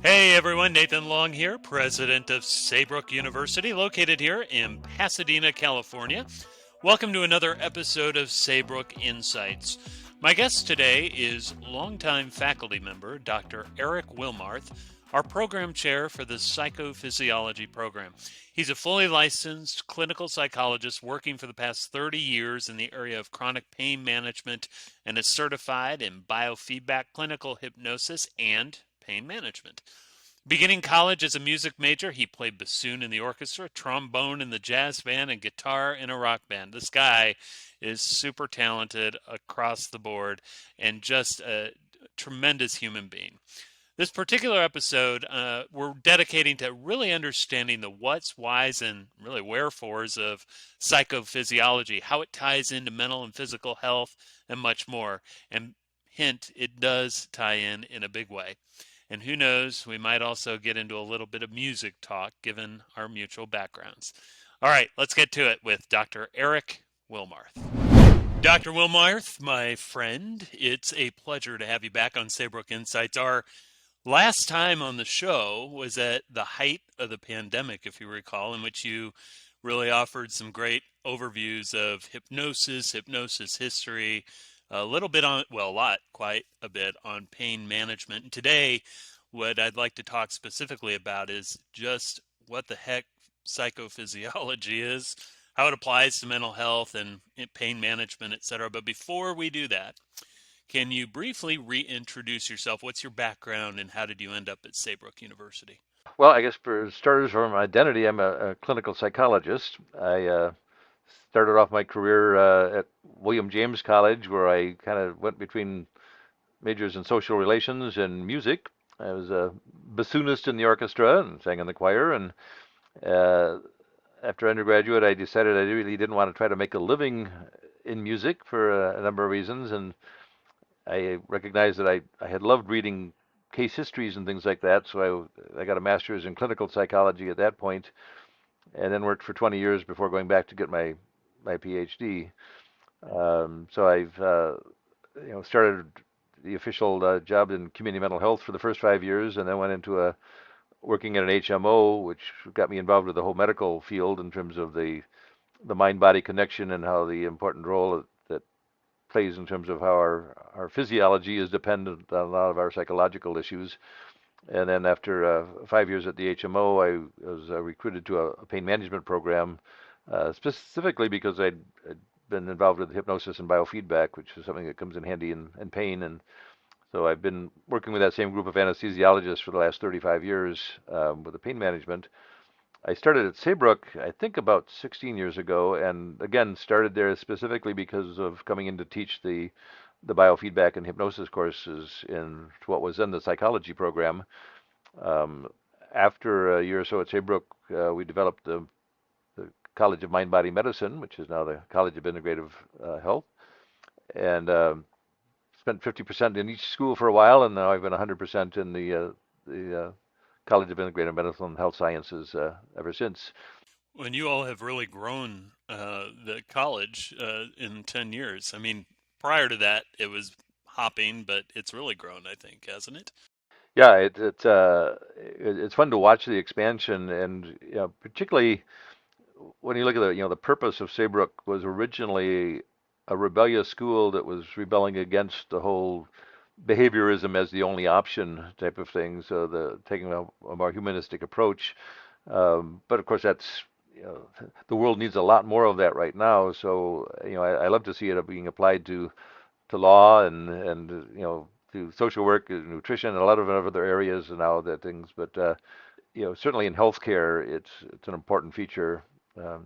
Hey everyone, Nathan Long here, president of Saybrook University, located here in Pasadena, California. Welcome to another episode of Saybrook Insights. My guest today is longtime faculty member Dr. Erik Willmarth, our program chair for the Psychophysiology program. He's a fully licensed clinical psychologist working for the past 30 years in the area of chronic pain management and is certified in biofeedback, clinical hypnosis, and pain management. Beginning college as a music major, he played bassoon in the orchestra, trombone in the jazz band, and guitar in a rock band. This guy is super talented across the board and just a tremendous human being. This particular episode, we're dedicating to really understanding the what's, whys, and really wherefores of psychophysiology, how it ties into mental and physical health, and much more. And hint, it does tie in a big way. And who knows, we might also get into a little bit of music talk given our mutual backgrounds. All right, let's get to it with Dr. Erik Willmarth. Dr. Willmarth, my friend, it's a pleasure to have you back on Saybrook Insights. Our last time on the show was at the height of the pandemic, if you recall, in which you really offered some great overviews of hypnosis history, a little bit on, well, a lot, quite a bit on pain management. And today, what I'd like to talk specifically about is just what the heck psychophysiology is, how it applies to mental health and pain management, etc. But before we do that, can you briefly reintroduce yourself? What's your background and how did you end up at Saybrook University? Well, I guess for starters, from identity, I'm a clinical psychologist. I started off my career at William James College, where I kind of went between majors in social relations and music. I was a bassoonist in the orchestra and sang in the choir. And uh, after undergraduate, I decided I really didn't want to try to make a living in music for a number of reasons. And I recognized that I had loved reading case histories and things like that. So I got a master's in clinical psychology at that point, and then worked for 20 years before going back to get my Ph.D. So I've started the official job in community mental health for the first 5 years, and then went into a working at an HMO, which got me involved with the whole medical field in terms of the mind-body connection and how the important role that plays in terms of how our physiology is dependent on a lot of our psychological issues. And then after 5 years at the HMO, I was recruited to a pain management program, specifically because I'd been involved with hypnosis and biofeedback, which is something that comes in handy in pain. And so I've been working with that same group of anesthesiologists for the last 35 years with the pain management. I started at Saybrook, I think about 16 years ago, and again started there specifically because of coming in to teach the biofeedback and hypnosis courses in what was then the psychology program. Um, After a year or so at Saybrook, we developed the College of Mind-Body Medicine, which is now the College of Integrative Health, and spent 50% in each school for a while, and now I've been 100% in the College of Integrative Medicine and Health Sciences ever since. When you all have really grown the college in 10 years. I mean, prior to that, it was hopping, but it's really grown, I think, hasn't it? Yeah, it's fun to watch the expansion, and particularly when you look at the purpose of Saybrook was originally a rebellious school that was rebelling against the whole behaviorism as the only option type of thing. So the taking a more humanistic approach. But of course, that's the world needs a lot more of that right now. So I love to see it being applied to law and to social work, nutrition, and a lot of other areas now that things. But certainly in healthcare, it's an important feature, um,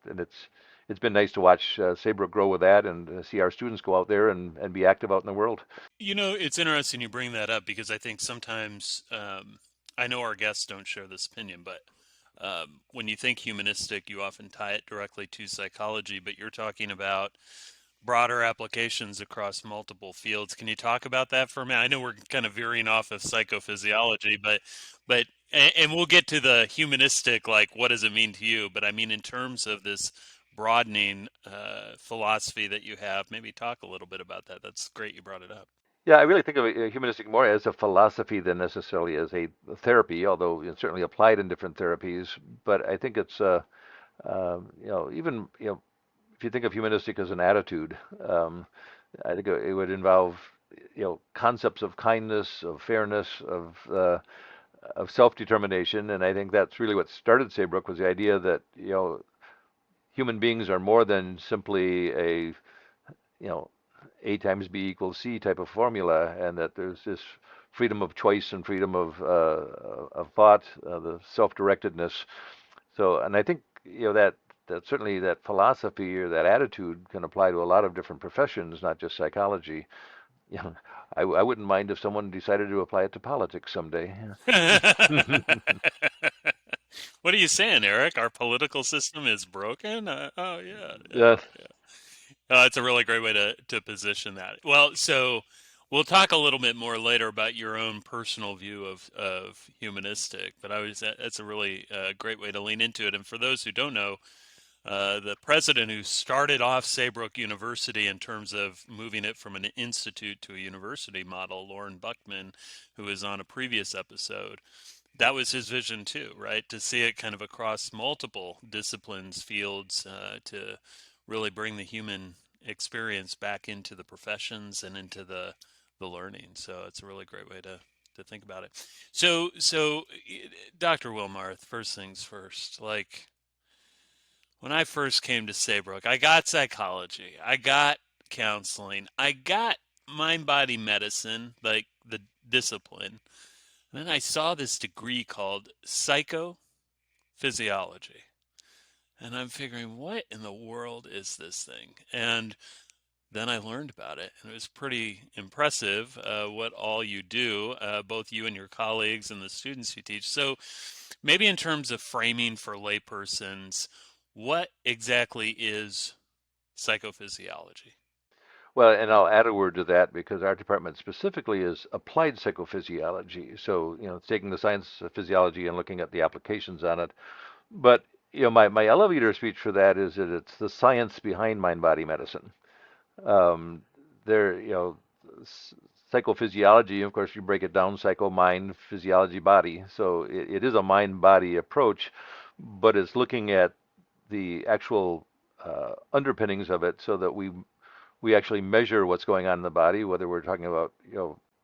and it's been nice to watch Saybrook grow with that and see our students go out there and be active out in the world. You know, it's interesting you bring that up because I think sometimes, I know our guests don't share this opinion, but when you think humanistic, you often tie it directly to psychology, but you're talking about broader applications across multiple fields. Can you talk about that for a minute? I know we're kind of veering off of psychophysiology, but and we'll get to the humanistic, like what does it mean to you? But I mean, in terms of this broadening philosophy that you have, maybe talk a little bit about that. That's great you brought it up. Yeah, I really think of humanistic more as a philosophy than necessarily as a therapy, although it's certainly applied in different therapies. But I think it's, even, if you think of humanistic as an attitude, I think it would involve, concepts of kindness, of fairness, of self-determination, and I think that's really what started Saybrook was the idea that, human beings are more than simply you know, A times B equals C type of formula, and that there's this freedom of choice and freedom of thought, the self-directedness. So, and I think that certainly that philosophy or that attitude can apply to a lot of different professions, not just psychology. You know, I wouldn't mind if someone decided to apply it to politics someday. What are you saying, Eric? Our political system is broken? Oh, yeah, yeah, Yes. yeah. It's a really great way to position that. Well, so we'll talk a little bit more later about your own personal view of humanistic, but that's a really great way to lean into it. And for those who don't know, the president who started off Saybrook University in terms of moving it from an institute to a university model, Lauren Buckman, who was on a previous episode, that was his vision too, right? To see it kind of across multiple disciplines, fields, to really bring the human experience back into the professions and into the learning. So it's a really great way to think about it. So, Dr. Willmarth, first things first, like when I first came to Saybrook, I got psychology, I got counseling, I got mind body medicine, like the discipline. And then I saw this degree called Psychophysiology. And I'm figuring, what in the world is this thing? And then I learned about it, and it was pretty impressive what all you do, both you and your colleagues and the students you teach. So, maybe in terms of framing for laypersons, what exactly is psychophysiology? Well, and I'll add a word to that because our department specifically is applied psychophysiology. So, it's taking the science of physiology and looking at the applications on it. But, my elevator speech for that is that it's the science behind mind-body medicine. Um, there, psychophysiology, of course, you break it down, psycho, mind, physiology, body. So it is a mind-body approach, but it's looking at the actual underpinnings of it so that we actually measure what's going on in the body, whether we're talking about,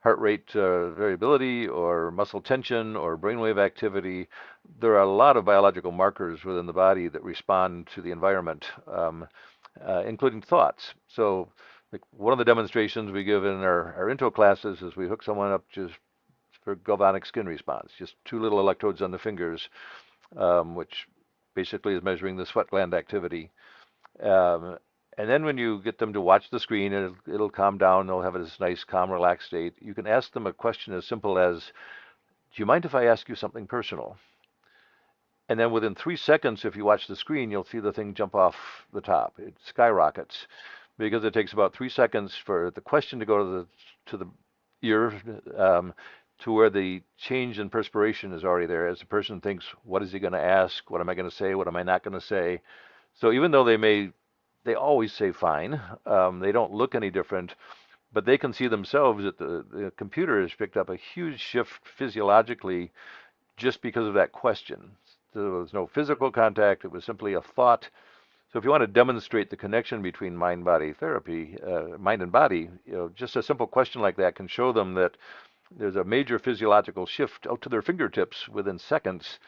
heart rate variability or muscle tension or brainwave activity. There are a lot of biological markers within the body that respond to the environment, including thoughts. So, like one of the demonstrations we give in our intro classes is we hook someone up just for galvanic skin response, just two little electrodes on the fingers, which basically is measuring the sweat gland activity. Um, and then when you get them to watch the screen, it'll calm down. They'll have this nice, calm, relaxed state. You can ask them a question as simple as, "Do you mind if I ask you something personal?" And then within 3 seconds, if you watch the screen, you'll see the thing jump off the top. It skyrockets because it takes about 3 seconds for the question to go to the ear, to where the change in perspiration is already there. As the person thinks, "What is he going to ask? What am I going to say? What am I not going to say?" So even though they always say fine. They don't look any different, but they can see themselves that the computer has picked up a huge shift physiologically just because of that question. So there was no physical contact. It was simply a thought. So if you want to demonstrate the connection between mind-body therapy, mind and body, just a simple question like that can show them that there's a major physiological shift out to their fingertips within seconds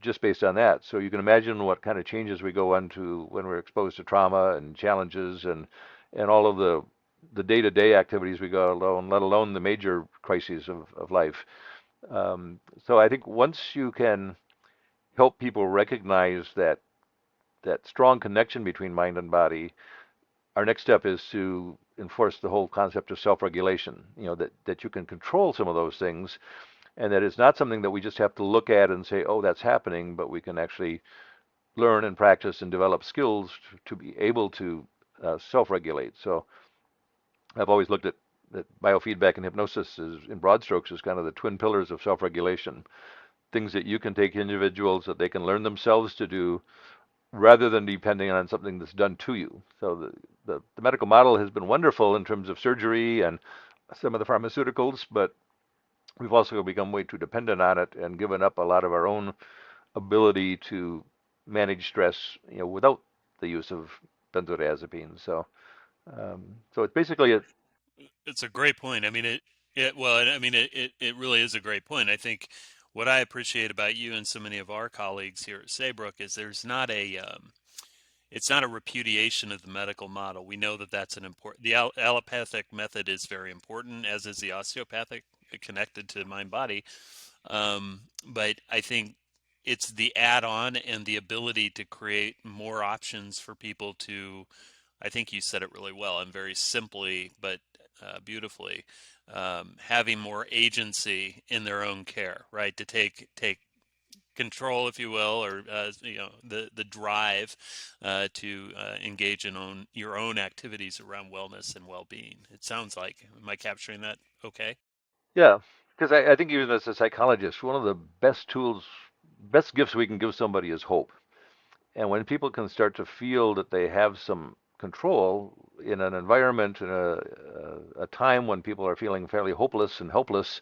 just based on that. So you can imagine what kind of changes we go into when we're exposed to trauma and challenges and all of the day-to-day activities we go alone, let alone the major crises of life. So I think once you can help people recognize that strong connection between mind and body, our next step is to enforce the whole concept of self-regulation. That you can control some of those things, and that it's not something that we just have to look at and say, "Oh, that's happening," but we can actually learn and practice and develop skills to be able to self-regulate. So I've always looked at that biofeedback and hypnosis in broad strokes as kind of the twin pillars of self-regulation. Things that you can take individuals that they can learn themselves to do rather than depending on something that's done to you. So the medical model has been wonderful in terms of surgery and some of the pharmaceuticals, but we've also become way too dependent on it and given up a lot of our own ability to manage stress, without the use of benzodiazepines. So it's basically a It's a great point. I mean, it really is a great point. I think what I appreciate about you and so many of our colleagues here at Saybrook is it's not a repudiation of the medical model. We know that that's an important. The allopathic method is very important, as is the osteopathic, connected to mind body. But I think it's the add-on and the ability to create more options for people to. I think you said it really well and very simply, but beautifully. Having more agency in their own care, right? To take control, if you will, or the drive to engage in your own activities around wellness and well-being. It sounds like, am I capturing that? Okay. Yeah, because I think even as a psychologist, one of the best tools, best gifts we can give somebody is hope. And when people can start to feel that they have some control in an environment, in a time when people are feeling fairly hopeless and helpless,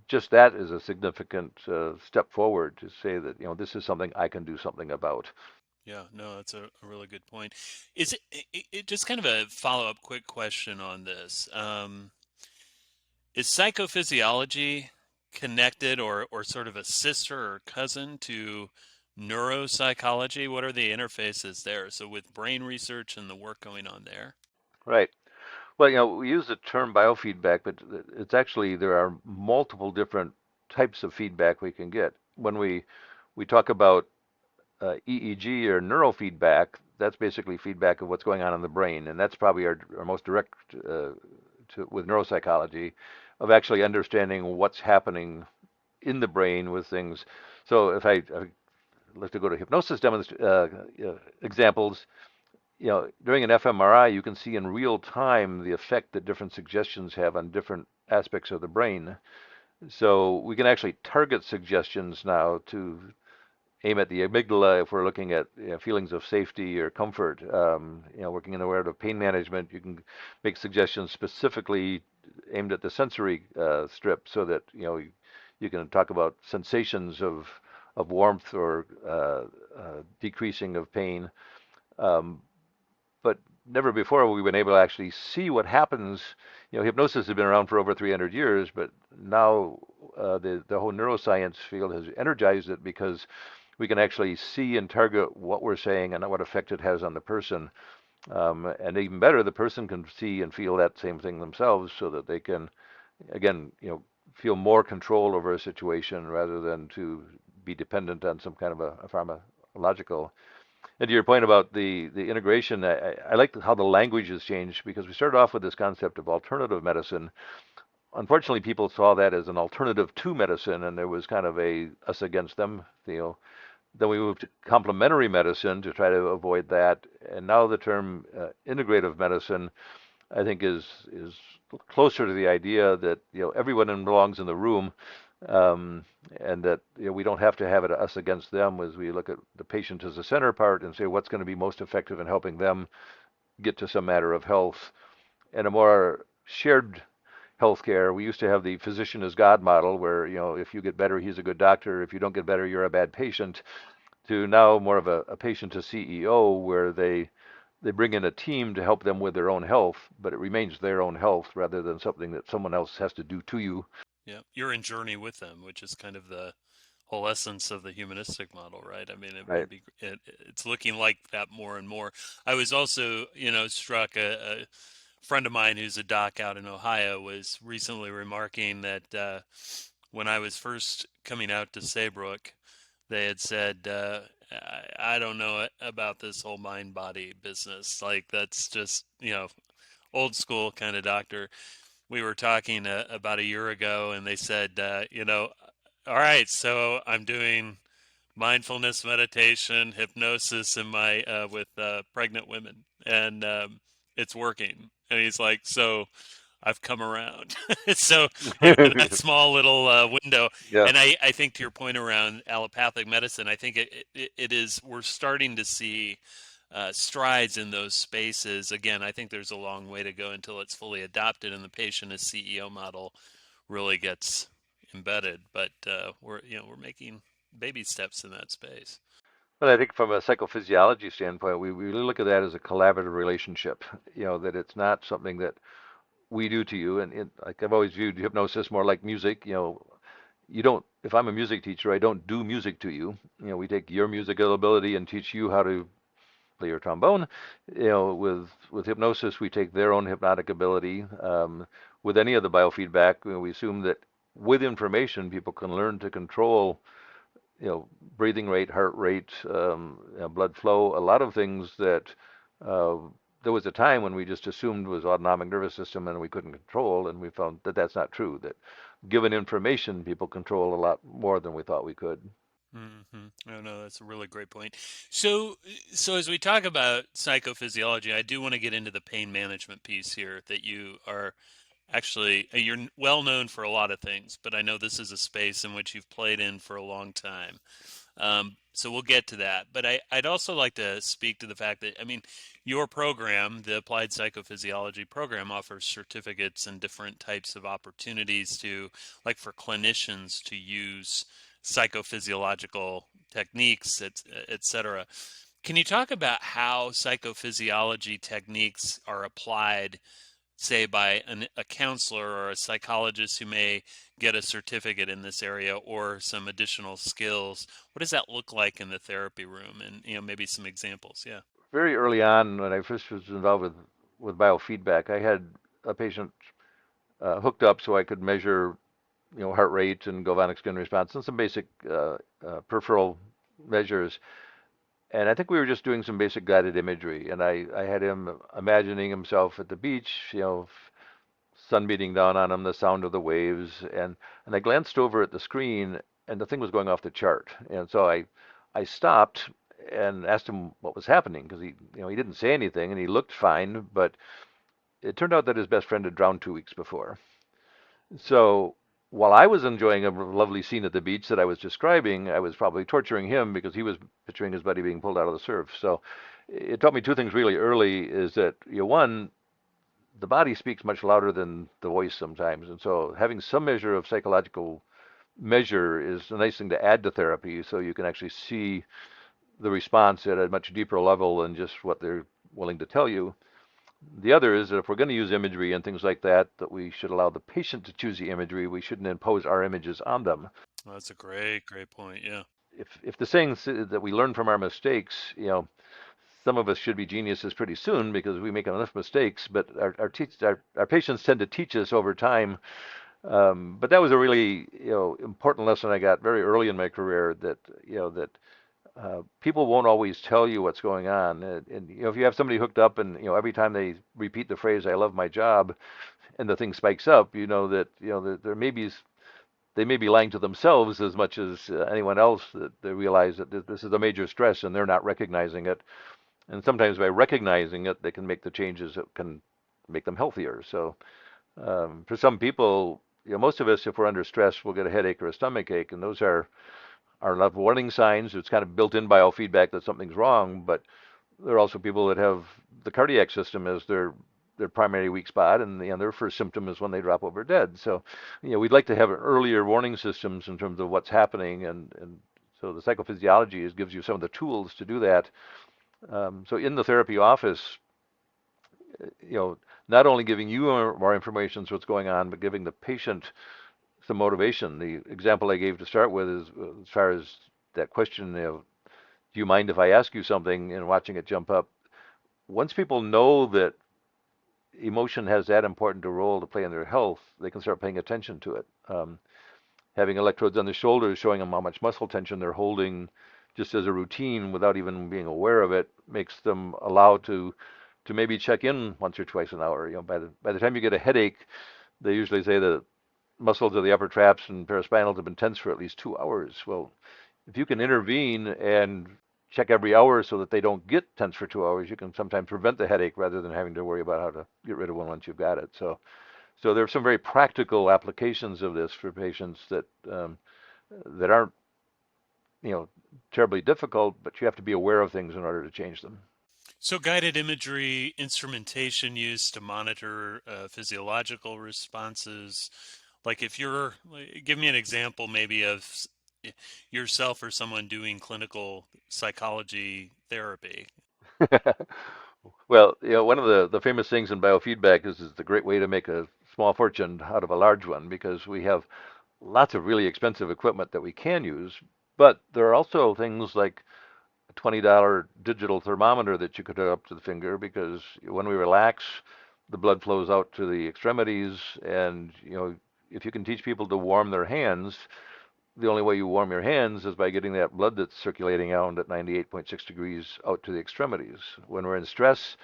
just that is a significant step forward to say that, this is something I can do something about. Yeah, no, that's a really good point. Is it just kind of a follow-up quick question on this? Is psychophysiology connected or sort of a sister or cousin to neuropsychology? What are the interfaces there? So with brain research and the work going on there. Right. Well, we use the term biofeedback, but it's actually there are multiple different types of feedback we can get. When we talk about EEG or neurofeedback, that's basically feedback of what's going on in the brain, and that's probably our most direct with neuropsychology, of actually understanding what's happening in the brain with things. So if I like to go to hypnosis examples, during an fMRI, you can see in real time the effect that different suggestions have on different aspects of the brain. So we can actually target suggestions now to aim at the amygdala if we're looking at feelings of safety or comfort. Working in the area of pain management, you can make suggestions specifically aimed at the sensory strip, so that you can talk about sensations of warmth or decreasing of pain. Um, but never before have we been able to actually see what happens. Hypnosis has been around for over 300 years, but now the whole neuroscience field has energized it because we can actually see and target what we're saying and what effect it has on the person. And even better, the person can see and feel that same thing themselves, so that they can, again, feel more control over a situation rather than to be dependent on some kind of a pharmacological. And to your point about the integration, I like how the language has changed, because we started off with this concept of alternative medicine. Unfortunately, people saw that as an alternative to medicine, and there was kind of a us against them feel. Then we moved to complementary medicine to try to avoid that, and now the term integrative medicine, I think, is closer to the idea that everyone belongs in the room, and that we don't have to have it us against them, as we look at the patient as the center part and say what's going to be most effective in helping them get to some matter of health. And a more shared healthcare. We used to have the physician as God model, where if you get better, he's a good doctor. If you don't get better, you're a bad patient. To now more of a patient to CEO, where they bring in a team to help them with their own health, but it remains their own health rather than something that someone else has to do to you. Yeah, you're in journey with them, which is kind of the whole essence of the humanistic model, right? I mean, Right. it's looking like that more and more. I was also, struck a friend of mine who's a doc out in Ohio was recently remarking that when I was first coming out to Saybrook, they had said, I don't know about this whole mind body business. Like, that's just, old school kind of doctor. We were talking about a year ago, and they said, all right, so I'm doing mindfulness meditation, hypnosis in my with pregnant women, and it's working. And he's like, so I've come around. So that small little window, Yeah. and I think to your point around allopathic medicine, I think it is we're starting to see. strides in those spaces. Again, I think there's a long way to go until it's fully adopted and the patient as CEO model really gets embedded. But we're making baby steps in that space. But I think from a psychophysiology standpoint, we really look at that as a collaborative relationship. That it's not something that we do to you. And like I've always viewed hypnosis more like music. You don't. If I'm a music teacher, I don't do music to you. We take your musical ability and teach you how to play your trombone. With hypnosis, we take their own hypnotic ability. With any of the biofeedback, we assume that with information, people can learn to control breathing rate, heart rate, blood flow, a lot of things that uh, there was a time when we just assumed was autonomic nervous system and we couldn't control, and we found that that's not true. That given information, people control a lot more than we thought we could. Oh no, that's a really great point. So, so as we talk about psychophysiology, I do want to get into the pain management piece here. That you are actually you're well known for a lot of things, but I know this is a space in which you've played in for a long time. So we'll get to that. But I'd also like to speak to the fact that, I mean, your program, the Applied Psychophysiology program, offers certificates and different types of opportunities to, like for clinicians to use psychophysiological techniques, et cetera. Can you talk about how psychophysiology techniques are applied, say, by a counselor or a psychologist who may get a certificate in this area or some additional skills? What does that look like in the therapy room? And maybe some examples. Yeah. Very early on, when I first was involved with biofeedback, I had a patient hooked up so I could measure, heart rate and galvanic skin response and some basic peripheral measures. And I think we were just doing some basic guided imagery. And I had him imagining himself at the beach, sun beating down on him, the sound of the waves. And I glanced over at the screen and the thing was going off the chart. And so I stopped and asked him what was happening because he didn't say anything and he looked fine, but it turned out that his best friend had drowned 2 weeks before. So while I was enjoying a lovely scene at the beach that I was describing, I was probably torturing him because he was picturing his buddy being pulled out of the surf. So it taught me two things really early is that, one, the body speaks much louder than the voice sometimes. And so having some measure of psychological measure is a nice thing to add to therapy so you can actually see the response at a much deeper level than just what they're willing to tell you. The other is that if we're going to use imagery and things like that, that we should allow the patient to choose the imagery. We shouldn't impose our images on them. Well, that's a great point. Yeah. If the saying that we learn from our mistakes, some of us should be geniuses pretty soon because we make enough mistakes. But our patients tend to teach us over time. But that was a really important lesson I got very early in my career that people won't always tell you what's going on. And if you have somebody hooked up and every time they repeat the phrase "I love my job" and the thing spikes up, that that they may be lying to themselves as much as anyone else. That they realize that this is a major stress and they're not recognizing it. And sometimes by recognizing it, they can make the changes that can make them healthier. So for some people, most of us, if we're under stress, we'll get a headache or a stomach ache, and those are not warning signs. It's kind of built-in biofeedback that something's wrong, but there are also people that have the cardiac system as their primary weak spot, and their first symptom is when they drop over dead. So, we'd like to have earlier warning systems in terms of what's happening, and so the psychophysiology gives you some of the tools to do that. So in the therapy office, not only giving you more information on what's going on, but giving the patient some motivation. The example I gave to start with is as far as that question of, do you mind if I ask you something, and watching it jump up. Once people know that emotion has that important a role to play in their health, they can start paying attention to it. Having electrodes on the shoulders showing them how much muscle tension they're holding just as a routine without even being aware of it makes them allow to maybe check in once or twice an hour. By the time you get a headache, they usually say the muscles of the upper traps and paraspinals have been tense for at least 2 hours. Well, if you can intervene and check every hour so that they don't get tense for 2 hours, you can sometimes prevent the headache rather than having to worry about how to get rid of one once you've got it. So there are some very practical applications of this for patients that aren't, terribly difficult, but you have to be aware of things in order to change them. So, guided imagery, instrumentation used to monitor physiological responses. Like, if you're, give me an example maybe of yourself or someone doing clinical psychology therapy. Well, one of the famous things in biofeedback is the great way to make a small fortune out of a large one because we have lots of really expensive equipment that we can use, but there are also things like a $20 digital thermometer that you could hook up to the finger because when we relax, the blood flows out to the extremities, and if you can teach people to warm their hands, the only way you warm your hands is by getting that blood that's circulating out at 98.6 degrees out to the extremities. When we're in stress,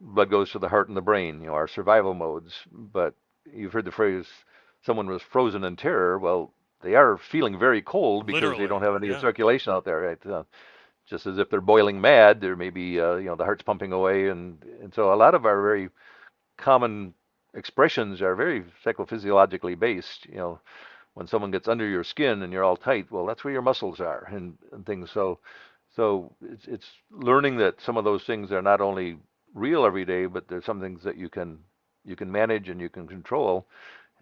blood goes to the heart and the brain, our survival modes. But you've heard the phrase, someone was frozen in terror. Well, they are feeling very cold because they don't Literally, have any yeah. circulation out there, right? Just as if they're boiling mad, there may be, the heart's pumping away. And so a lot of our very common expressions are very psychophysiologically based. When someone gets under your skin and you're all tight, well, that's where your muscles are and things. So it's learning that some of those things are not only real every day, but there's some things that you can manage and you can control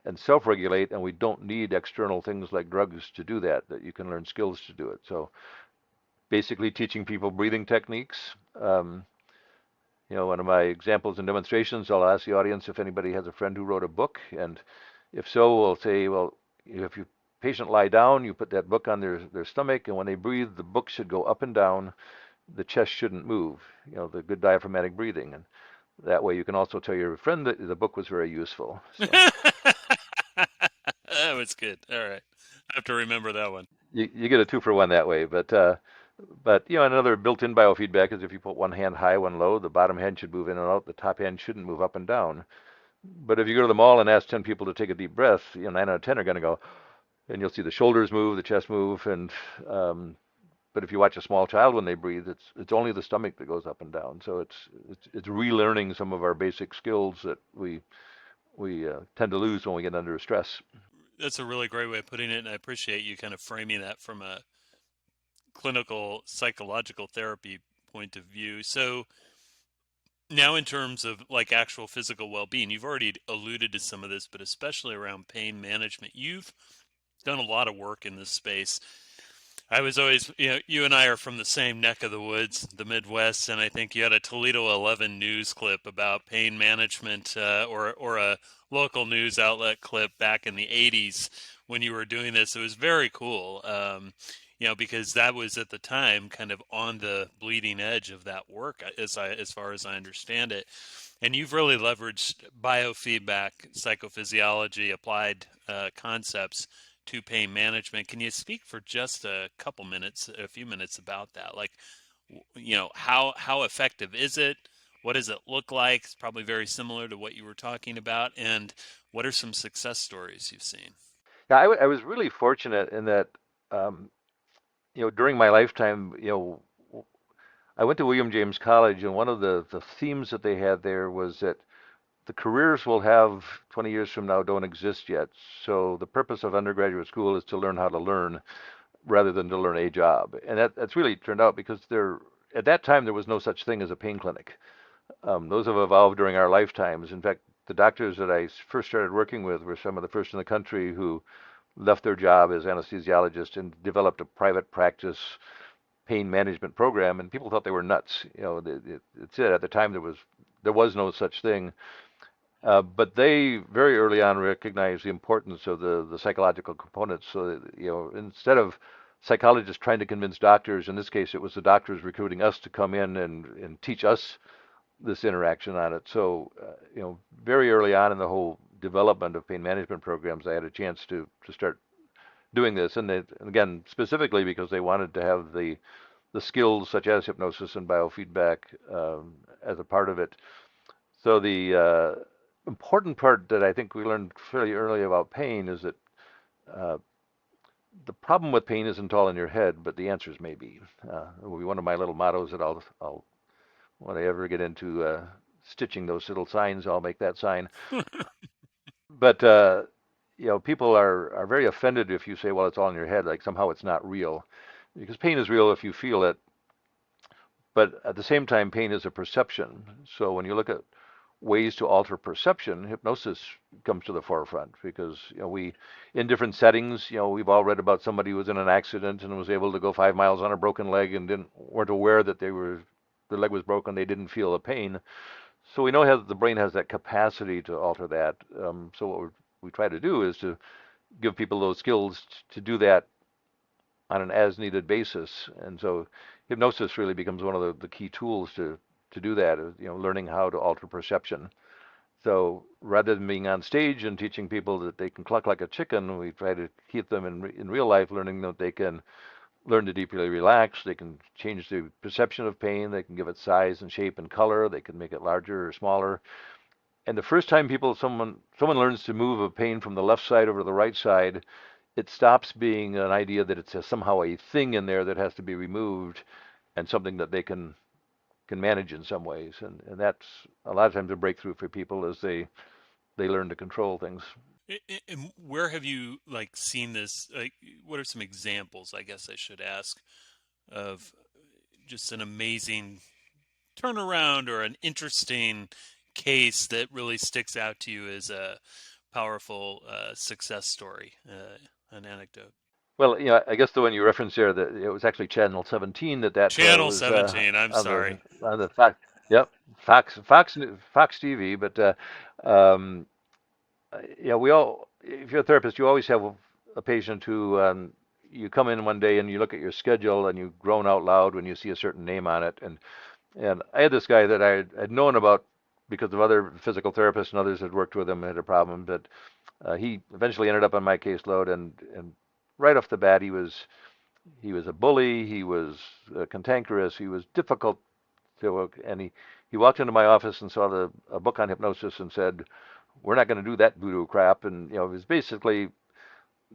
and self-regulate, and we don't need external things like drugs to do that. That you can learn skills to do it. So basically, teaching people breathing techniques. One of my examples and demonstrations, I'll ask the audience if anybody has a friend who wrote a book, and if so, we'll say, well, if your patient lie down, you put that book on their stomach, and when they breathe, the book should go up and down. The chest shouldn't move. The good diaphragmatic breathing, and that way you can also tell your friend that the book was very useful. So That was good. All right. I have to remember that one. you get a two for one that way, but another built-in biofeedback is if you put one hand high, one low, the bottom hand should move in and out, the top hand shouldn't move up and down. But if you go to the mall and ask 10 people to take a deep breath, 9 out of 10 are going to go, and you'll see the shoulders move, the chest move, and but if you watch a small child when they breathe, it's only the stomach that goes up and down. So it's relearning some of our basic skills that we tend to lose when we get under stress. That's a really great way of putting it, and I appreciate you kind of framing that from a clinical psychological therapy point of view. So, now in terms of like actual physical well-being, you've already alluded to some of this, but especially around pain management, you've done a lot of work in this space. I was always, you and I are from the same neck of the woods, the Midwest, and I think you had a Toledo 11 news clip about pain management, or a local news outlet clip back in the 80s when you were doing this. It was very cool, because that was at the time kind of on the bleeding edge of that work, as far as I understand it. And you've really leveraged biofeedback, psychophysiology, applied concepts to pain management. Can you speak for just a few minutes about that? Like, how effective is it? What does it look like? It's probably very similar to what you were talking about. And what are some success stories you've seen? Yeah, I was really fortunate in that, um, during my lifetime, I went to William James College, and one of the themes that they had there was that the careers we'll have 20 years from now don't exist yet. So the purpose of undergraduate school is to learn how to learn rather than to learn a job. And that's really turned out because at that time there was no such thing as a pain clinic. Those have evolved during our lifetimes. In fact, the doctors that I first started working with were some of the first in the country who left their job as anesthesiologists and developed a private practice pain management program, and people thought they were nuts. It's it. At the time, there was no such thing, but they very early on recognized the importance of the psychological components. So that, instead of psychologists trying to convince doctors, in this case, it was the doctors recruiting us to come in and teach us this interaction on it. So, very early on in the whole development of pain management programs, I had a chance to start doing this, and again, specifically because they wanted to have the skills such as hypnosis and biofeedback as a part of it. So the important part that I think we learned fairly early about pain is that uh, the problem with pain isn't all in your head, but the answers may be. It will be one of my little mottos that I'll when I ever get into stitching those little signs, I'll make that sign. But people are very offended if you say, well, it's all in your head, like somehow it's not real, because pain is real if you feel it. But at the same time, pain is a perception. So when you look at ways to alter perception, hypnosis comes to the forefront because we, in different settings, we've all read about somebody who was in an accident and was able to go 5 miles on a broken leg and didn't weren't aware that their leg was broken. They didn't feel the pain. So we know how the brain has that capacity to alter that. So what we try to do is to give people those skills to do that on an as-needed basis. And so hypnosis really becomes one of the key tools to do that, learning how to alter perception. So rather than being on stage and teaching people that they can cluck like a chicken, we try to keep them in real life, learning that they can learn to deeply relax. They can change the perception of pain. They can give it size and shape and color. They can make it larger or smaller. And the first time someone learns to move a pain from the left side over to the right side, it stops being an idea that it's somehow a thing in there that has to be removed and something that they can manage in some ways. And that's a lot of times a breakthrough for people as they learn to control things. And where have you like seen this? Like, what are some examples, I guess I should ask, of just an amazing turnaround or an interesting case that really sticks out to you as a powerful success story, an anecdote? Well, I guess the one you referenced there, that it was actually Channel 17 that Channel was 17, I'm on sorry. the Fox, yep, Fox TV. But um, we all, if you're a therapist, you always have a patient who you come in one day and you look at your schedule and you groan out loud when you see a certain name on it. And I had this guy that I had known about because of other physical therapists and others had worked with him and had a problem, but he eventually ended up on my caseload, and right off the bat, he was a bully, he was cantankerous, he was difficult to work, and he walked into my office and saw a book on hypnosis and said, "We're not going to do that voodoo crap." And it was basically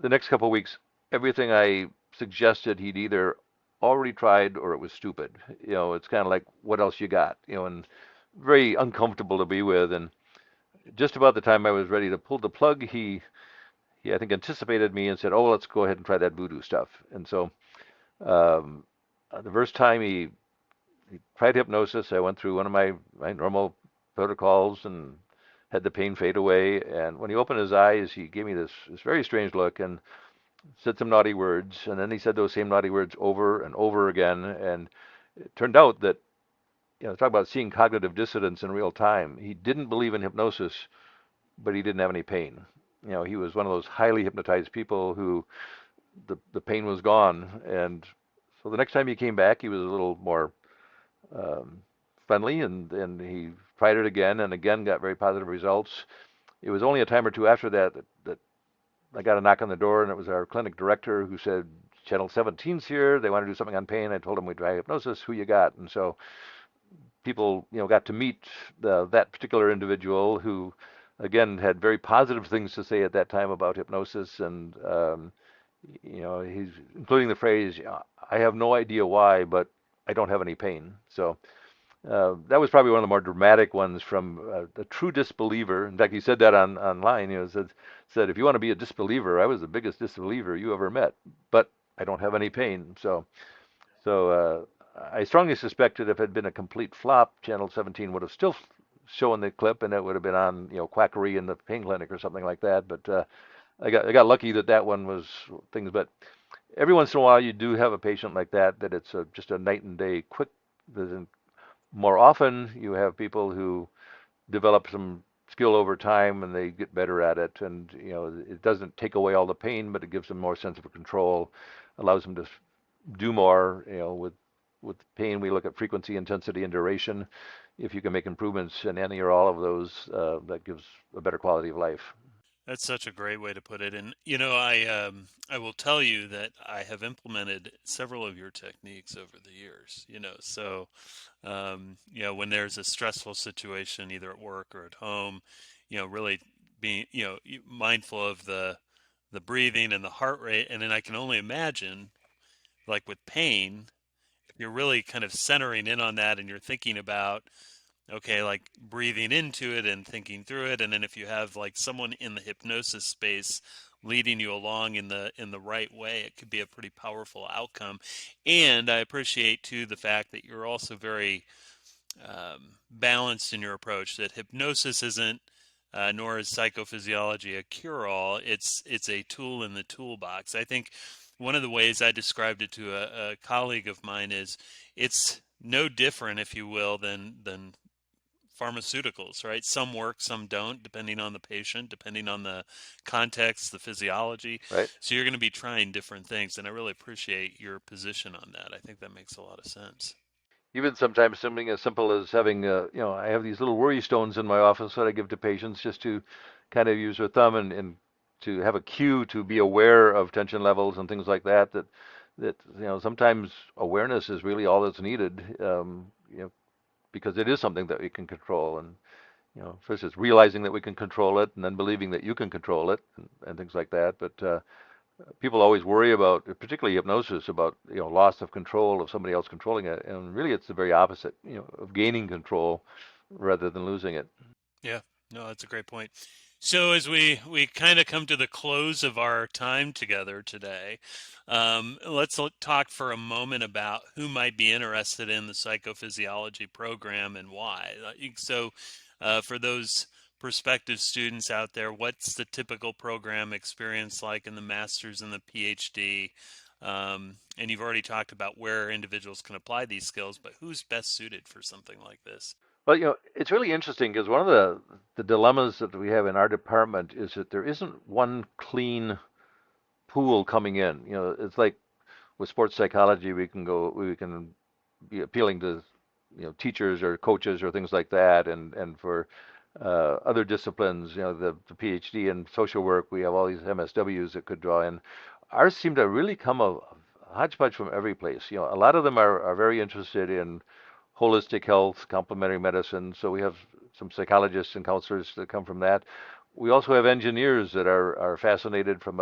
the next couple of weeks, everything I suggested he'd either already tried or it was stupid. It's kind of like, what else you got? And very uncomfortable to be with. And just about the time I was ready to pull the plug, he I think anticipated me and said, "Oh, let's go ahead and try that voodoo stuff." And so um, the first time he tried hypnosis, I went through one of my normal protocols and had the pain fade away. And when he opened his eyes, he gave me this very strange look and said some naughty words. And then he said those same naughty words over and over again. And it turned out that, talk about seeing cognitive dissonance in real time. He didn't believe in hypnosis, but he didn't have any pain. He was one of those highly hypnotized people who the pain was gone. And so the next time he came back, he was a little more um, friendly, and he tried it again and again, got very positive results. It was only a time or two after that I got a knock on the door, and it was our clinic director who said, "Channel 17's here. They want to do something on pain." I told him we'd try hypnosis. Who you got? And so people, got to meet that particular individual who, again, had very positive things to say at that time about hypnosis, and he's including the phrase, "I have no idea why, but I don't have any pain." So that was probably one of the more dramatic ones from a true disbeliever. In fact, he said that online. Said, "If you want to be a disbeliever, I was the biggest disbeliever you ever met, but I don't have any pain." So I strongly suspect that if it had been a complete flop, Channel 17 would have still shown the clip, and it would have been on, quackery in the pain clinic or something like that. But I got lucky that one was things. But every once in a while, you do have a patient like that it's just a night and day quick. More often, you have people who develop some skill over time and they get better at it. And, it doesn't take away all the pain, but it gives them more sense of control, allows them to do more. With pain, we look at frequency, intensity, and duration. If you can make improvements in any or all of those, that gives a better quality of life. That's such a great way to put it. And I will tell you that I have implemented several of your techniques over the years. So when there's a stressful situation, either at work or at home, really being mindful of the breathing and the heart rate, and then I can only imagine, like with pain, if you're really kind of centering in on that, and you're thinking about, okay, like breathing into it and thinking through it. And then if you have like someone in the hypnosis space leading you along in the right way, it could be a pretty powerful outcome. And I appreciate too the fact that you're also very balanced in your approach. That hypnosis isn't, nor is psychophysiology a cure-all. It's a tool in the toolbox. I think one of the ways I described it to a colleague of mine is it's no different, if you will, than pharmaceuticals, right? Some work, some don't, depending on the patient, depending on the context, the physiology. right? So you're going to be trying different things, and I really appreciate your position on that. I think that makes a lot of sense. Even sometimes something as simple as having, I have these little worry stones in my office that I give to patients just to kind of use their thumb and to have a cue to be aware of tension levels and things like that. That sometimes awareness is really all that's needed. Because it is something that we can control. And first it's realizing that we can control it, and then believing that you can control it, and things like that. But people always worry about, particularly hypnosis, about loss of control of somebody else controlling it, and really it's the very opposite, of gaining control rather than losing it. Yeah, no, that's a great point. So as we kind of come to the close of our time together today, let's talk for a moment about who might be interested in the psychophysiology program and why. So, for those prospective students out there, what's the typical program experience like in the master's and the PhD? And you've already talked about where individuals can apply these skills, but who's best suited for something like this? Well, it's really interesting because one of the dilemmas that we have in our department is that there isn't one clean pool coming in. It's like with sports psychology, we can be appealing to teachers or coaches or things like that, and for other disciplines, the PhD in social work, we have all these MSWs that could draw in. Ours seem to really come a hodgepodge from every place. A lot of them are very interested in holistic health, complementary medicine. So we have some psychologists and counselors that come from that. We also have engineers that are fascinated from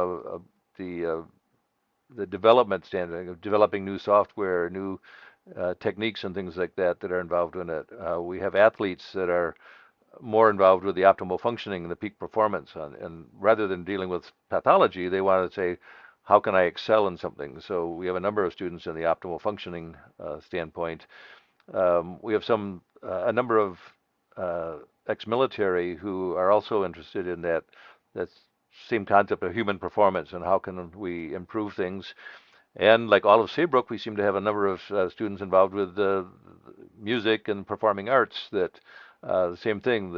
the development standpoint of developing new software, new techniques and things like that that are involved in it. We have athletes that are more involved with the optimal functioning and the peak performance. And rather than dealing with pathology, they want to say, how can I excel in something? So we have a number of students in the optimal functioning standpoint. We have a number of ex-military who are also interested in that same concept of human performance and how can we improve things. And like all of Saybrook, we seem to have a number of students involved with music and performing arts. That the same thing.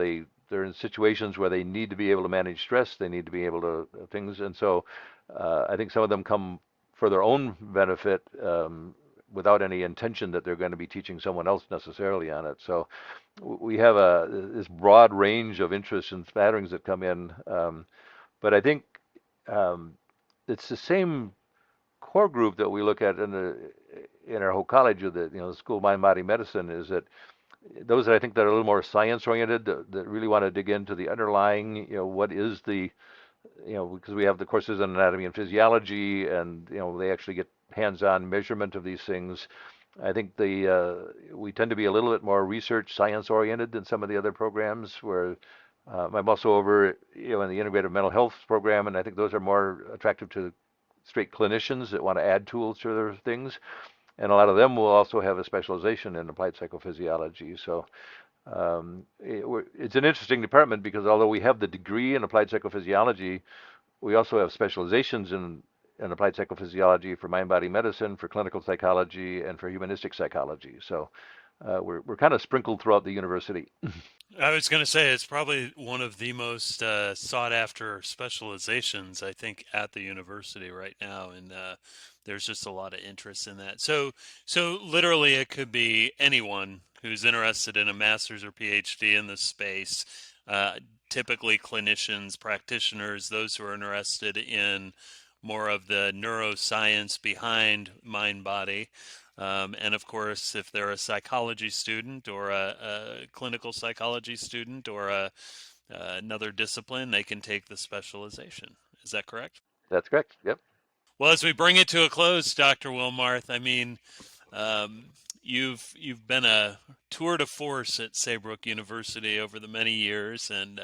They're in situations where they need to be able to manage stress. They need to be able to things, and so I think some of them come for their own benefit without any intention that they're going to be teaching someone else necessarily on it. So we have this broad range of interests and spatterings that come in, but I think um, it's the same core group that we look at in our whole college of the School of Mind Body Medicine is that those that I think that are a little more science oriented that really want to dig into the underlying what is the because we have the courses in anatomy and physiology, and they actually get hands-on measurement of these things. I think we tend to be a little bit more research science oriented than some of the other programs where I'm also over in the integrative mental health program, and I think those are more attractive to straight clinicians that want to add tools to their things. And a lot of them will also have a specialization in applied psychophysiology. So it's an interesting department because although we have the degree in applied psychophysiology, we also have specializations in applied psychophysiology for mind-body medicine, for clinical psychology, and for humanistic psychology. So we're kind of sprinkled throughout the university. I was going to say it's probably one of the most sought after specializations, I think, at the university right now, and there's just a lot of interest in that. So literally, it could be anyone who's interested in a master's or PhD in this space. Typically, clinicians, practitioners, those who are interested in more of the neuroscience behind mind body. And of course, if they're a psychology student or a clinical psychology student or another discipline, they can take the specialization. Is that correct? That's correct. Yep. Well, as we bring it to a close, Dr. Willmarth, I mean, um, you've been a tour de force at Saybrook University over the many years, and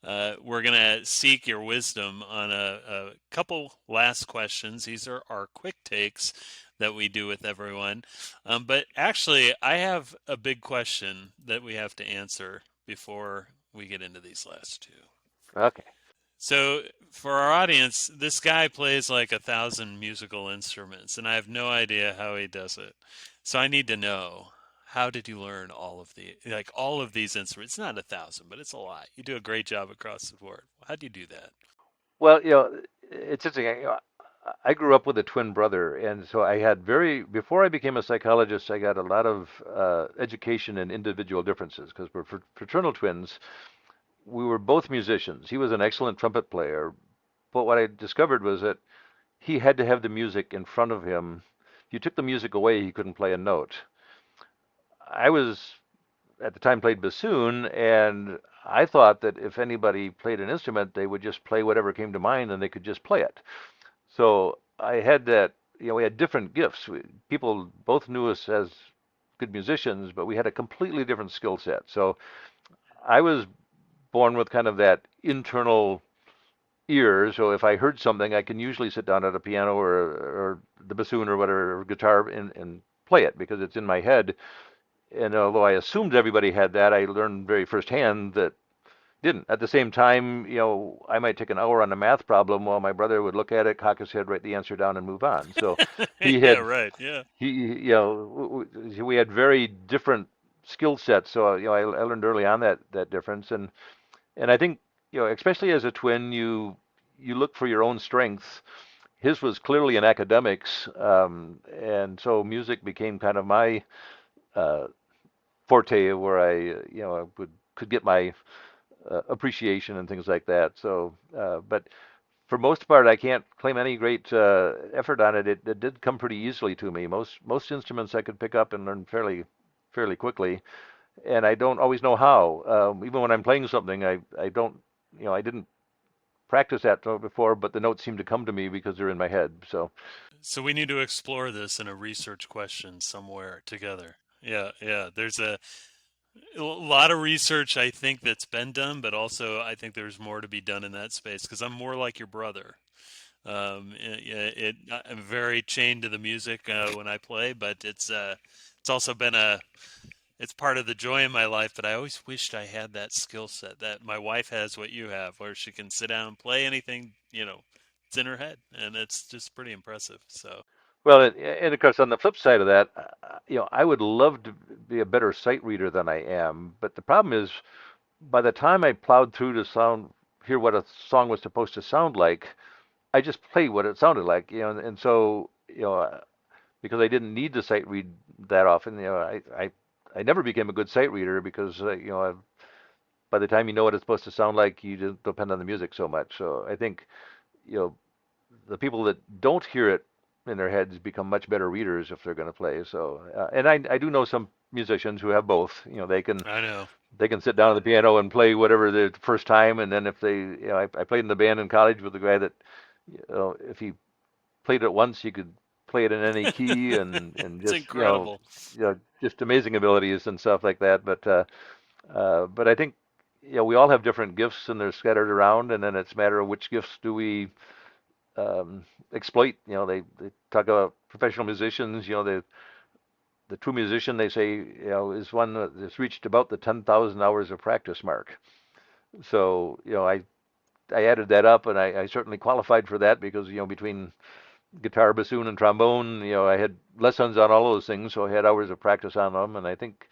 We're going to seek your wisdom on a couple last questions. These are our quick takes that we do with everyone. But actually, I have a big question that we have to answer before we get into these last two. Okay. So, for our audience, this guy plays like 1,000 musical instruments, and I have no idea how he does it. So, I need to know, how did you learn all of these instruments? It's not 1,000, but it's a lot. You do a great job across the board. How do you do that? Well, it's interesting. I grew up with a twin brother, and so I had before I became a psychologist, I got a lot of education in individual differences because we're fraternal twins. We were both musicians. He was an excellent trumpet player, but what I discovered was that he had to have the music in front of him. If you took the music away, he couldn't play a note. I was at the time played bassoon, and I thought that if anybody played an instrument, they would just play whatever came to mind and they could just play it. So I had that, we had different gifts. People both knew us as good musicians, but we had a completely different skill set. So I was born with kind of that internal ear. So if I heard something, I can usually sit down at a piano or the bassoon or whatever, or guitar and play it because it's in my head. And although I assumed everybody had that, I learned very firsthand that didn't. At the same time, I might take an hour on a math problem while my brother would look at it, cock his head, write the answer down, and move on. So he Yeah, had, right. Yeah. we had very different skill sets. So, I learned early on that difference. And I think, especially as a twin, you look for your own strengths. His was clearly in academics, and so music became kind of my uh, forte where I could get my appreciation and things like that. So, but for most part, I can't claim any great effort on it. It did come pretty easily to me. Most instruments I could pick up and learn fairly quickly, and I don't always know how. Even when I'm playing something, I don't, I didn't practice that before, but the notes seem to come to me because they're in my head. So, So we need to explore this in a research question somewhere together. Yeah, yeah. There's a lot of research I think that's been done, but also I think there's more to be done in that space because I'm more like your brother. I'm very chained to the music when I play, but it's also been it's part of the joy in my life. But I always wished I had that skill set that my wife has, what you have, where she can sit down and play anything, it's in her head, and it's just pretty impressive. So well, and of course, on the flip side of that, I would love to be a better sight reader than I am, but the problem is by the time I plowed through to hear what a song was supposed to sound like, I just played what it sounded like, and so, because I didn't need to sight read that often, I never became a good sight reader because, by the time you know what it's supposed to sound like, you just depend on the music so much. So I think, you know, the people that don't hear it in their heads become much better readers if they're going to play. So, and I do know some musicians who have both. I know. They can sit down at the piano and play whatever the first time, and then if they, I played in the band in college with a guy that, if he played it once, he could play it in any key, and It's just, incredible. just amazing abilities and stuff like that. But I think, we all have different gifts, and they're scattered around, and then it's a matter of which gifts do we exploit. They talk about professional musicians. The true musician, they say, is one that's reached about the 10,000 hours of practice mark. So, I added that up, and I certainly qualified for that because, between guitar, bassoon, and trombone, I had lessons on all those things, so I had hours of practice on them, and I think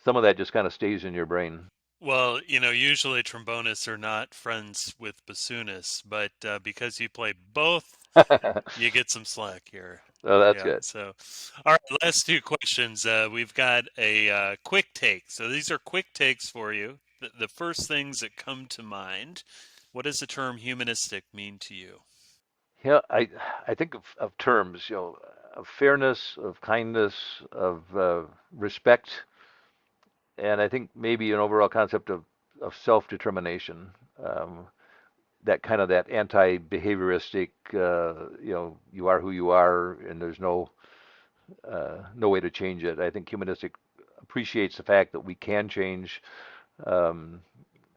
some of that just kind of stays in your brain. Well, usually trombonists are not friends with bassoonists, but because you play both, you get some slack here. So that's Yeah. good. So, all right, last two questions. We've got a quick take. So these are quick takes for you. The first things that come to mind. What does the term humanistic mean to you? Yeah, I think of terms, of fairness, of kindness, of respect, and I think maybe an overall concept of self-determination. Um, that kind of that anti-behavioristic, you are who you are, and there's no way to change it. I think humanistic appreciates the fact that we can change. Um,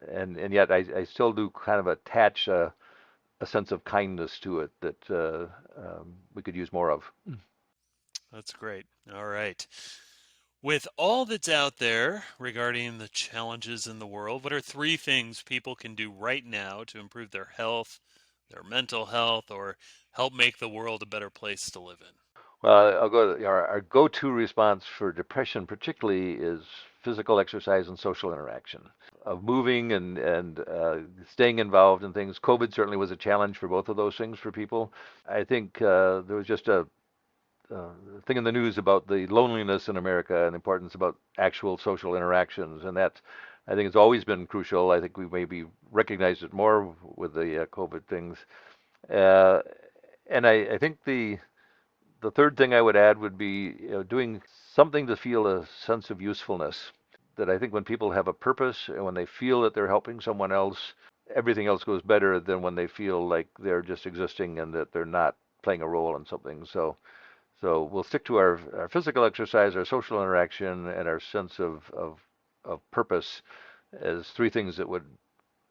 and yet I still do kind of attach a sense of kindness to it that we could use more of. That's great. All right. With all that's out there regarding the challenges in the world, what are three things people can do right now to improve their health, their mental health, or help make the world a better place to live in? Well, I'll go. Our go-to response for depression, particularly, is physical exercise and social interaction, of moving and staying involved in things. COVID certainly was a challenge for both of those things for people. I think there was just a thing in the news about the loneliness in America and the importance about actual social interactions, and that I think it's always been crucial. I think we maybe recognized it more with the COVID things, uh, and I think the third thing I would add would be doing something to feel a sense of usefulness. That I think when people have a purpose and when they feel that they're helping someone else, everything else goes better than when they feel like they're just existing and that they're not playing a role in something. So we'll stick to our physical exercise, our social interaction, and our sense of purpose as three things that would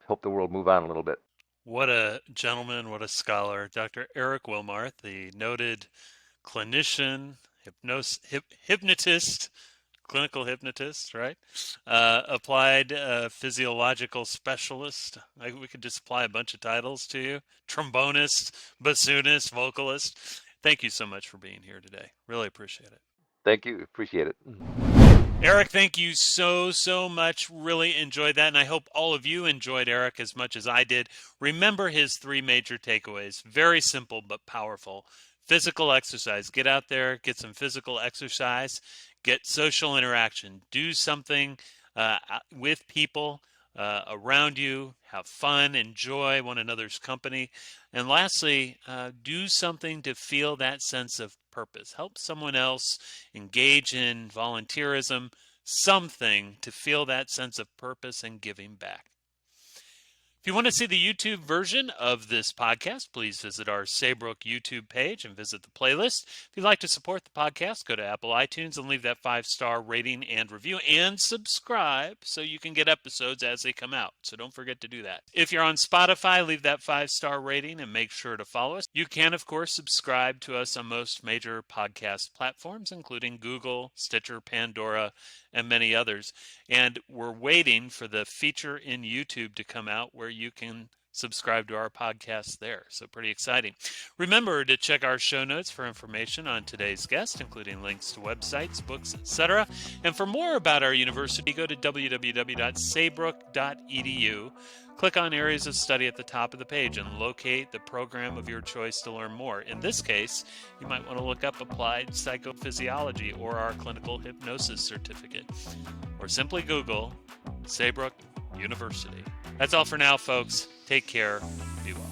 help the world move on a little bit. What a gentleman, what a scholar. Dr. Erik Willmarth, the noted clinician, hypnotist, clinical hypnotist, right? Applied physiological specialist. We could just apply a bunch of titles to you. Trombonist, bassoonist, vocalist. Thank you so much for being here today. Really appreciate it. Thank you. Appreciate it. Erik, thank you so much. Really enjoyed that, and I hope all of you enjoyed Erik as much as I did. Remember his three major takeaways. Very simple but powerful. Physical exercise. Get out there, get some physical exercise, get social interaction. Do something with people around you. Have fun, enjoy one another's company. And lastly, do something to feel that sense of purpose. Help someone else, engage in volunteerism, something to feel that sense of purpose and giving back. If you want to see the YouTube version of this podcast, please visit our Saybrook YouTube page and visit the playlist. If you'd like to support the podcast, go to Apple iTunes and leave that 5-star rating and review, and subscribe so you can get episodes as they come out. So don't forget to do that. If you're on Spotify, leave that 5-star rating and make sure to follow us. You can, of course, subscribe to us on most major podcast platforms, including Google, Stitcher, Pandora, and many others. And we're waiting for the feature in YouTube to come out where you can subscribe to our podcast there. So pretty exciting. Remember to check our show notes for information on today's guest, including links to websites, books, etc. And for more about our university, go to www.saybrook.edu. Click on Areas of Study at the top of the page and locate the program of your choice to learn more. In this case, you might want to look up Applied Psychophysiology or our Clinical Hypnosis certificate, or simply Google Saybrook University. That's all for now, folks. Take care. Be well.